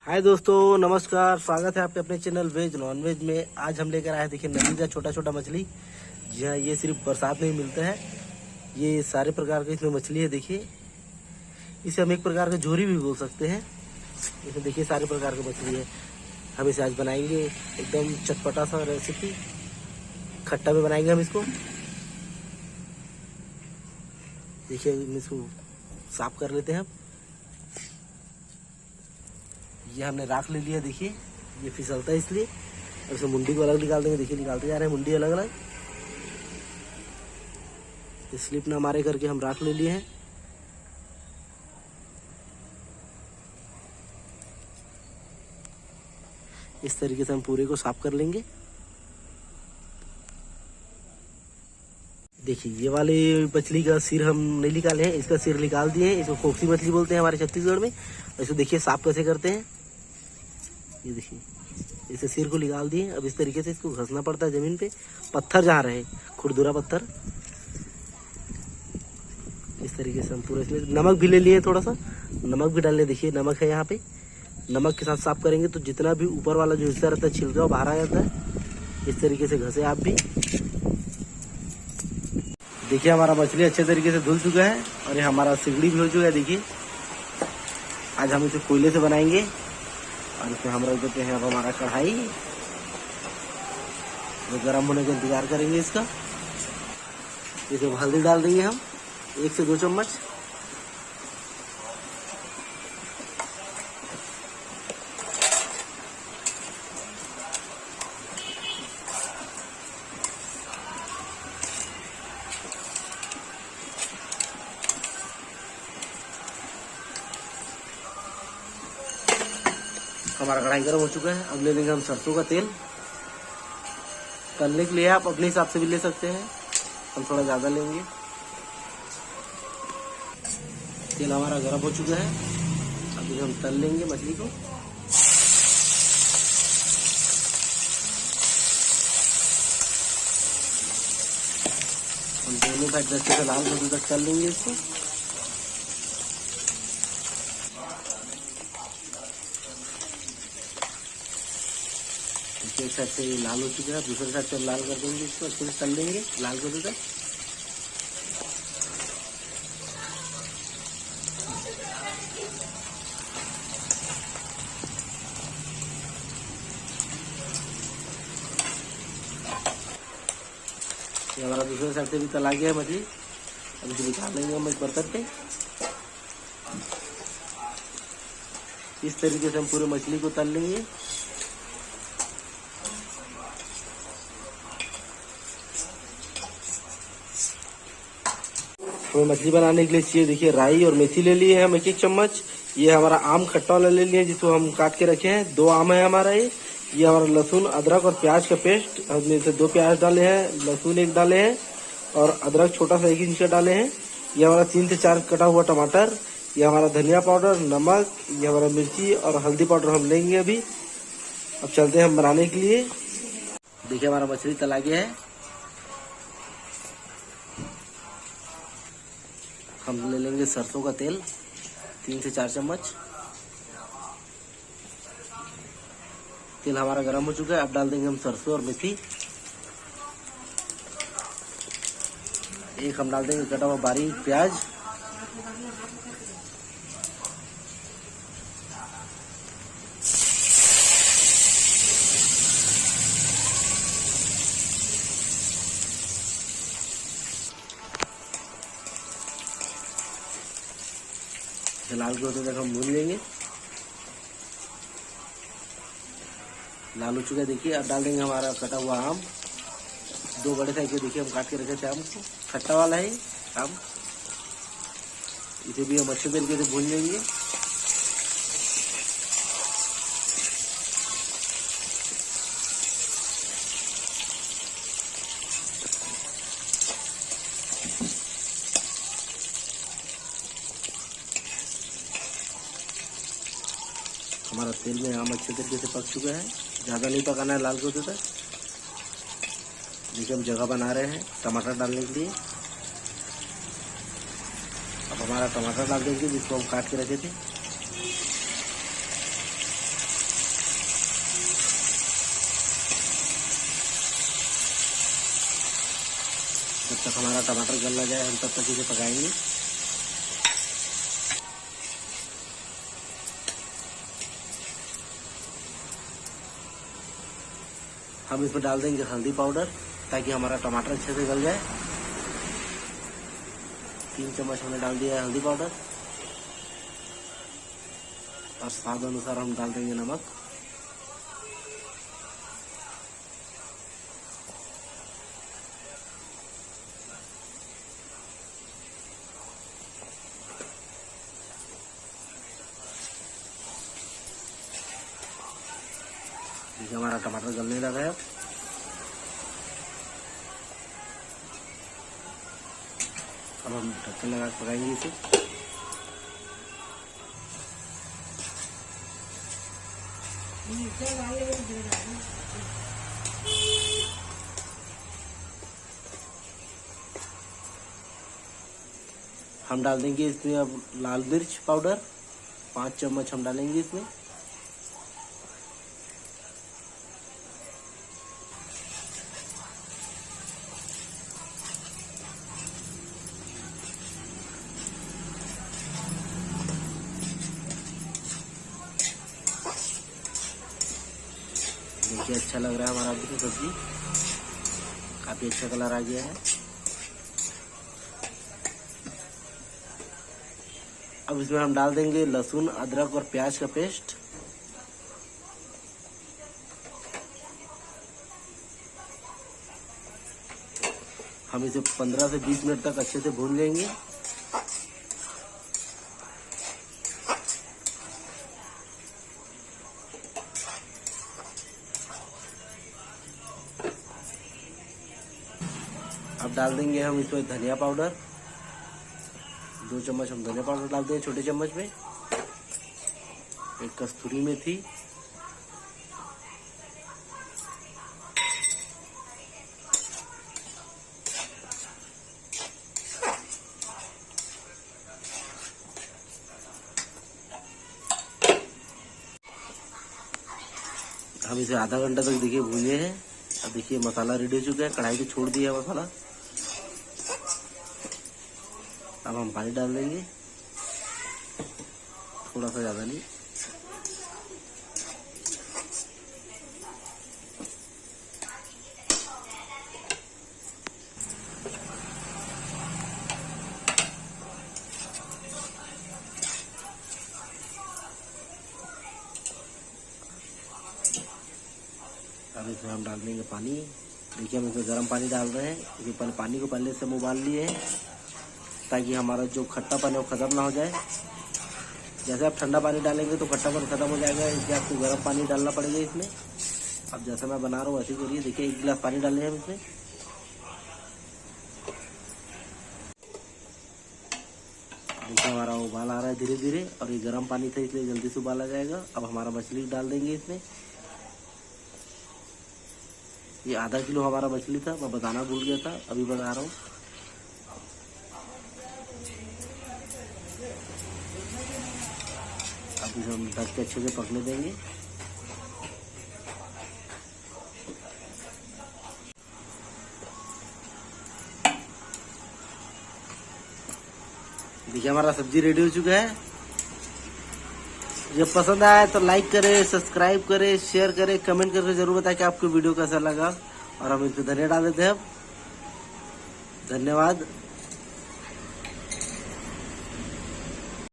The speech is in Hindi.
हाय दोस्तों, नमस्कार। स्वागत है आपके अपने चैनल वेज नॉन वेज में। आज हम लेकर आए हैं, देखिए, नदी का छोटा छोटा मछली। जी हाँ, ये सिर्फ बरसात में ही मिलता है। ये सारे प्रकार के इसमें मछली है। देखिए, इसे हम एक प्रकार का झोरी भी बोल सकते हैं। इसमें देखिए सारे प्रकार की मछली है। हम इसे आज बनाएंगे एकदम चटपटा सा रेसिपी। खट्टा भी बनाएंगे हम इसको। देखिए, इसको साफ कर लेते हैं हम। ये हमने राख ले लिया। देखिए, ये फिसलता है इसलिए। और इसे मुंडी को अलग निकाल देंगे। देखिए, निकालते जा रहे हैं मुंडी अलग अलग। स्लिप ना मारे करके हम राख ले लिए हैं। इस तरीके से हम पूरे को साफ कर लेंगे। देखिए, ये वाले मछली का सिर हम नहीं निकाले हैं, इसका सिर निकाल दिए हैं। इसको खोखसी मछली बोलते हैं हमारे छत्तीसगढ़ में। और इसको देखिए साफ कैसे करते हैं। ये देखिए, इसे सिर को निकाल दिए। अब इस तरीके से इसको घसना पड़ता है जमीन पे। पत्थर जहाँ रहे, खुरदुरा पत्थर, इस तरीके से हम पूरा। इसमें नमक भी ले लिए, थोड़ा सा नमक भी डालने। देखिए, नमक है यहाँ पे। नमक के साथ साफ करेंगे तो जितना भी ऊपर वाला जो हिस्सा रहता है छिलका, वो बाहर आ जाता है। इस तरीके से घसे आप भी। देखिए, हमारा मछली अच्छे तरीके से धुल चुका है और ये हमारा सिगड़ी भी हो चुका है। देखिए, आज हम इसे कोयले से बनाएंगे। और इसमें हम रख देते हैं अब हमारा कढ़ाई। तो गर्म होने का इंतजार करेंगे इसका। इसमें हल्दी डाल देंगे हम 1 से 2 चम्मच। हमारा कढ़ाई गर्म हो चुका है। अब ले लेंगे हम सरसों का तेल। तलने के लिए आप अपने हिसाब से भी ले सकते हैं, हम थोड़ा ज़्यादा लेंगे। तेल हमारा गर्म हो चुका है। अभी हम तल लेंगे मछली को। हम दोनों साइड अच्छे से लाल होने तक तल लेंगे इसको। एक साइड से लाल हो चुका है, दूसरे साइड से लाल कर देंगे इसको। अच्छे से तल लेंगे लाल होने तक। ये हमारा दूसरे साइड से भी तला गया है मछली। अब इसे निकाल लेंगे हम एक बर्तन पे। इस तरीके से हम पूरे मछली को तल लेंगे। हमें मछली बनाने के लिए चाहिए, देखिए, राई और मेथी ले लिए हम 1-1 चम्मच। ये हमारा आम खट्टा वाला ले लिए, जिसको हम काट के रखे हैं। 2 आम है हमारा। ये हमारा लहसुन, अदरक और प्याज का पेस्ट। हमने इसे 2 प्याज डाले हैं, लहसुन 1 डाले हैं और अदरक छोटा सा 1 इंच का डाले हैं। ये हमारा 3 से 4 कटा हुआ टमाटर। ये हमारा धनिया पाउडर, नमक, ये हमारा मिर्ची और हल्दी पाउडर हम लेंगे अभी। अब चलते हैं हम बनाने के लिए। देखिए, हमारा मछली तला गया है। हम ले लेंगे सरसों का तेल 3 से 4 चम्मच। तेल हमारा गर्म हो चुका है। अब डाल देंगे हम सरसों और मेथी। एक हम डाल देंगे कटा हुआ बारीक प्याज। लाल होते तक हम भून लेंगे। लाल हो चुका है। देखिए, अब डाल देंगे हमारा कटा हुआ आम। 2 बड़े साइज के देखिए हम काट के रखे थे आम को। खट्टा वाला है आम। इसे भी हम अच्छे तरीके से भून लेंगे। हमारा तेल में आम अच्छे तरीके से पक चुका है। ज़्यादा नहीं पकाना है लाल होते तक। देखिए, हम जगह बना रहे हैं टमाटर डालने के लिए। अब हमारा टमाटर डाल देंगे जिसको हम काट के रखे थे। तक हमारा टमाटर गल ना जाए हम तब तक इसे पकाएंगे। हम इसमें डाल देंगे हल्दी पाउडर ताकि हमारा टमाटर अच्छे से गल जाए। 3 चम्मच हमने डाल दिया है हल्दी पाउडर और स्वाद अनुसार हम डाल देंगे नमक। देखिए हमारा टमाटर गलने लगा है। अब हम ढक्कन लगा के पकाएंगे इसे। हम डाल देंगे इसमें अब लाल मिर्च पाउडर 5 चम्मच हम डालेंगे इसमें। देखिए अच्छा लग रहा है हमारा अभी तो सब्जी, काफी अच्छा कलर आ गया है। अब इसमें हम डाल देंगे लहसुन अदरक और प्याज का पेस्ट। हम इसे 15 से 20 मिनट तक अच्छे से भून लेंगे। अब डाल देंगे हम इसमें धनिया पाउडर। 2 चम्मच हम धनिया पाउडर डालते हैं छोटे चम्मच में। 1 कस्तूरी मेथी। हम इसे आधा घंटा तक देखिए भूने हैं। अब देखिए मसाला रेडी हो चुका है, कढ़ाई को छोड़ दिया मसाला। अब हम पानी डाल देंगे, थोड़ा सा ज़्यादा नहीं। अब इसमें हम डाल देंगे पानी। देखिए हम इसमें गर्म पानी डाल रहे हैं क्योंकि पहले पानी को पहले से हम उबाल लिए हैं ताकि हमारा जो खट्टापन है वो ख़त्म ना हो जाए। जैसे आप ठंडा पानी डालेंगे तो खट्टापन ख़त्म हो जाएगा, इसलिए आपको गर्म पानी डालना पड़ेगा इसमें। अब जैसा मैं बना रहा हूँ वैसे ही करिए। देखिए 1 गिलास पानी डाले हैं हम इसमें। देखिए हमारा उबाल आ रहा है धीरे धीरे और ये गर्म पानी था इसलिए जल्दी से उबाल आ जाएगा। अब हमारा मछली डाल देंगे इसमें। ये आधा किलो हमारा मछली था, मैं बताना भूल गया था, अभी बता रहा हूँ। अब इसे हम ढक के अच्छे से पकने देंगे। देखिए हमारा सब्जी रेडी हो चुका है। जब पसंद आए तो लाइक करें, सब्सक्राइब करें, शेयर करें, कमेंट करके जरूर बताएं कि आपको वीडियो कैसा लगा। और हम इसमें धनिया डाल देते हैं। धन्यवाद।